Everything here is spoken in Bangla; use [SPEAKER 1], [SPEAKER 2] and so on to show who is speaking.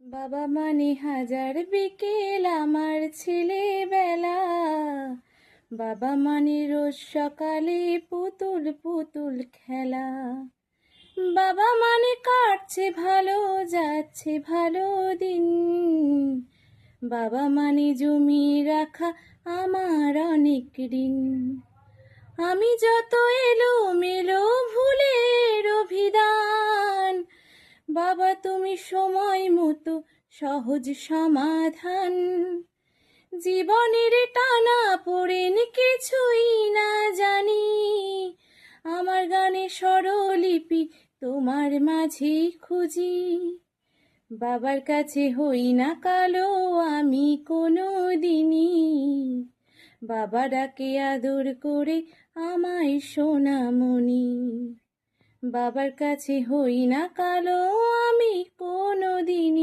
[SPEAKER 1] বাবা মানে হাজার বিকেল আমার ছেলেবেলা, বাবা মানে রোজ সকালে পুতুল পুতুল খেলা, বাবা মানে কাটছে ভালো যাচ্ছে ভালো দিন, বাবা মানে জমিয়ে রাখা আমার অনেক ঋণ। আমি যত এলোমেলো ভুলের অভিধান, বাবা তুমি সময় মতো সহজ সমাধান। জীবনের টানা পড়েন কিছুই না জানি, আমার গানে স্বরলিপি তোমার মাঝে খুঁজি। বাবার কাছে হই না কালো আমি কোনো দিনই, বাবা ডাকে আদর করে আমায় সোনামণি। বাবার কাছে হই না কালো আমি কোনো দিনই।